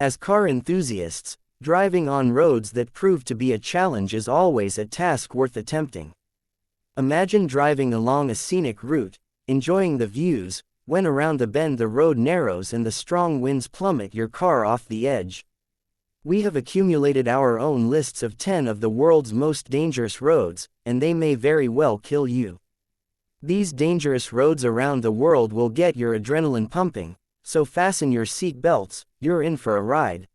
As car enthusiasts, driving on roads that prove to be a challenge is always a task worth attempting. Imagine driving along a scenic route, enjoying the views, when around a bend the road narrows and the strong winds plummet your car off the edge. We have accumulated our own lists of 10 of the world's most dangerous roads, and they may very well kill you. These dangerous roads around the world will get your adrenaline pumping, so fasten your seat belts, you're in for a ride.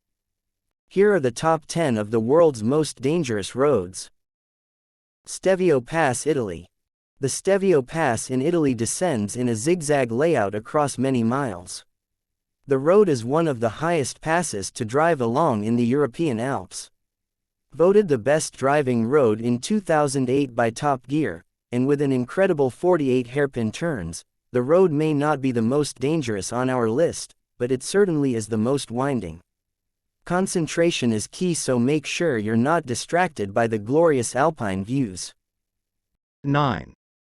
Here are the top 10 of the world's most dangerous roads. Stelvio Pass, Italy. The Stelvio Pass in Italy descends in a zigzag layout across many miles. The road is one of the highest passes to drive along in the European Alps. Voted the best driving road in 2008 by Top Gear, and with an incredible 48 hairpin turns, the road may not be the most dangerous on our list, but it certainly is the most winding. Concentration is key, so make sure you're not distracted by the glorious alpine views. 9.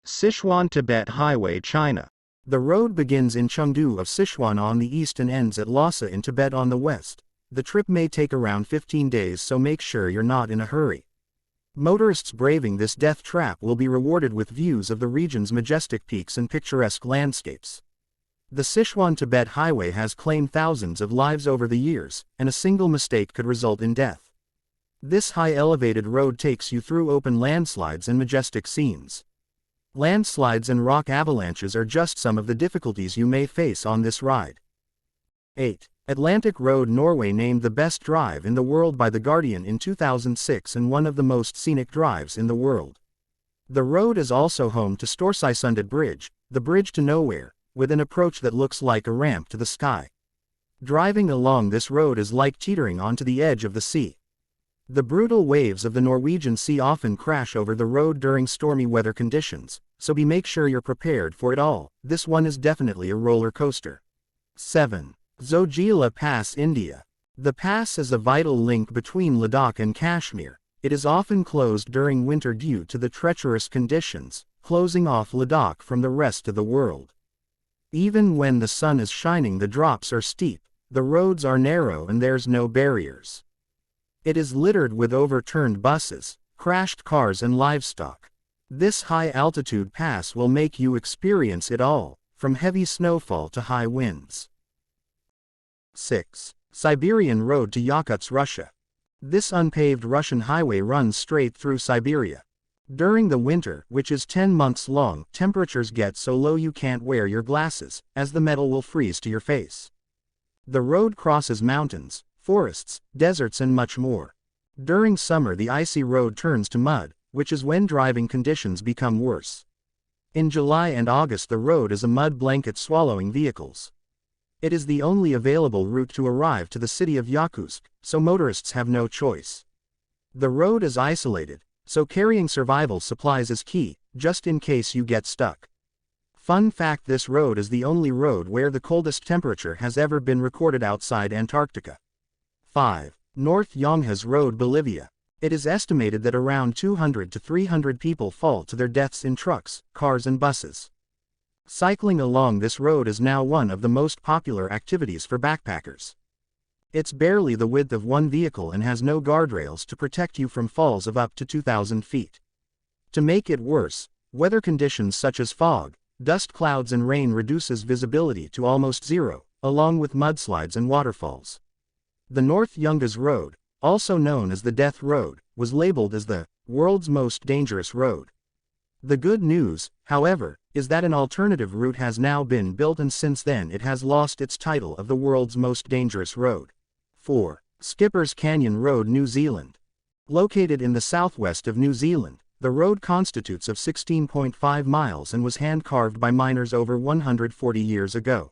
Sichuan-Tibet Highway, China. The road begins in Chengdu of Sichuan on the east and ends at Lhasa in Tibet on the west. The trip may take around 15 days, so make sure you're not in a hurry. Motorists braving this death trap will be rewarded with views of the region's majestic peaks and picturesque landscapes. The Sichuan-Tibet Highway has claimed thousands of lives over the years, and a single mistake could result in death. This high-elevated road takes you through open landslides and majestic scenes. Landslides and rock avalanches are just some of the difficulties you may face on this ride. 8. Atlantic Road, Norway, named the best drive in the world by The Guardian in 2006 and one of the most scenic drives in the world. The road is also home to Storseisundet Bridge, the bridge to nowhere, with an approach that looks like a ramp to the sky. Driving along this road is like teetering onto the edge of the sea. The brutal waves of the Norwegian Sea often crash over the road during stormy weather conditions, so make sure you're prepared for it all. This one is definitely a roller coaster. 7. Zojila Pass, India. The pass is a vital link between Ladakh and Kashmir. It is often closed during winter due to the treacherous conditions, closing off Ladakh from the rest of the world. Even when the sun is shining, the drops are steep, the roads are narrow, and there's no barriers. It is littered with overturned buses, crashed cars, and livestock. This high-altitude pass will make you experience it all, from heavy snowfall to high winds. 6. Siberian Road to Yakutsk, Russia. This unpaved Russian highway runs straight through Siberia. During the winter, which is 10 months long, temperatures get so low you can't wear your glasses, as the metal will freeze to your face. The road crosses mountains, forests, deserts, and much more. During summer, the icy road turns to mud, which is when driving conditions become worse. In July and August, the road is a mud blanket swallowing vehicles. It is the only available route to arrive to the city of Yakutsk, so motorists have no choice. The road is isolated, so carrying survival supplies is key, just in case you get stuck. Fun fact: this road is the only road where the coldest temperature has ever been recorded outside Antarctica. 5. North Yongas Road, Bolivia. It is estimated that around 200 to 300 people fall to their deaths in trucks, cars, and buses. Cycling along this road is now one of the most popular activities for backpackers. It's barely the width of one vehicle and has no guardrails to protect you from falls of up to 2,000 feet. To make it worse, weather conditions such as fog, dust clouds, and rain reduces visibility to almost zero, along with mudslides and waterfalls. The North Yongas Road, also known as the Death Road, was labeled as the world's most dangerous road. The good news, however, is that an alternative route has now been built, and since then it has lost its title of the world's most dangerous road. 4. Skipper's Canyon Road, New Zealand. Located in the southwest of New Zealand, the road constitutes of 16.5 miles and was hand-carved by miners over 140 years ago.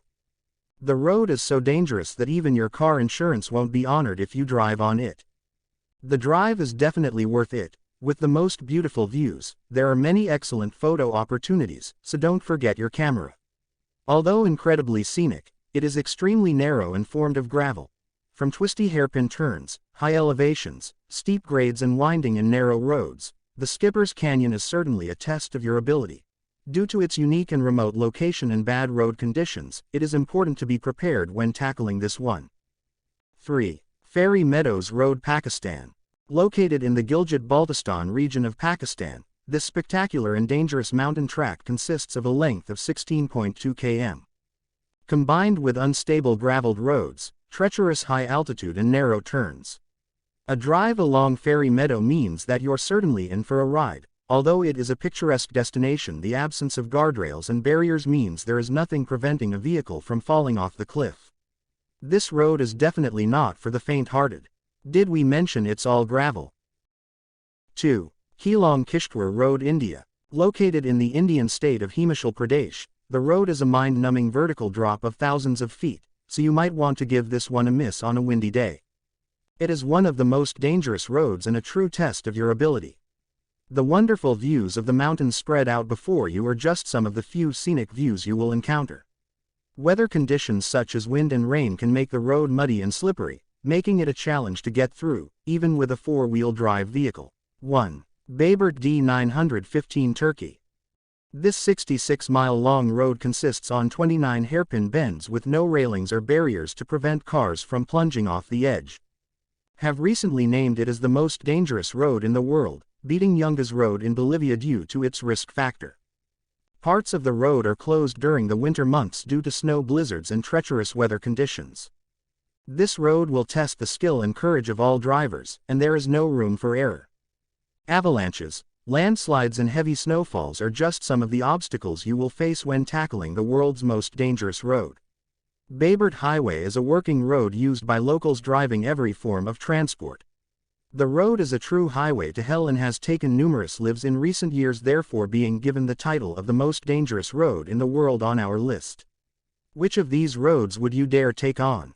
The road is so dangerous that even your car insurance won't be honored if you drive on it. The drive is definitely worth it. With the most beautiful views, there are many excellent photo opportunities, so don't forget your camera. Although incredibly scenic, it is extremely narrow and formed of gravel. From twisty hairpin turns, high elevations, steep grades, and winding and narrow roads, the Skipper's Canyon is certainly a test of your ability. Due to its unique and remote location and bad road conditions, it is important to be prepared when tackling this one. 3. Fairy Meadows Road, Pakistan. Located in the Gilgit-Baltistan region of Pakistan, this spectacular and dangerous mountain track consists of a length of 16.2 km. Combined with unstable graveled roads, treacherous high altitude and narrow turns. A drive along Fairy Meadow means that you're certainly in for a ride. Although it is a picturesque destination, the absence of guardrails and barriers means there is nothing preventing a vehicle from falling off the cliff. This road is definitely not for the faint-hearted. Did we mention it's all gravel? 2. Keelong Kishtwar Road, India. Located in the Indian state of Himachal Pradesh, the road is a mind-numbing vertical drop of thousands of feet, so you might want to give this one a miss on a windy day. It is one of the most dangerous roads and a true test of your ability. The wonderful views of the mountains spread out before you are just some of the few scenic views you will encounter. Weather conditions such as wind and rain can make the road muddy and slippery, making it a challenge to get through, even with a four-wheel drive vehicle. 1. Bayburt D915, Turkey. This 66-mile-long road consists on 29 hairpin bends with no railings or barriers to prevent cars from plunging off the edge. Have recently named it as the most dangerous road in the world, beating Yungas Road in Bolivia due to its risk factor. Parts of the road are closed during the winter months due to snow blizzards and treacherous weather conditions. This road will test the skill and courage of all drivers, and there is no room for error. Avalanches, landslides and heavy snowfalls are just some of the obstacles you will face when tackling the world's most dangerous road. Bayburt Highway is a working road used by locals driving every form of transport. The road is a true highway to hell and has taken numerous lives in recent years, therefore being given the title of the most dangerous road in the world on our list. Which of these roads would you dare take on?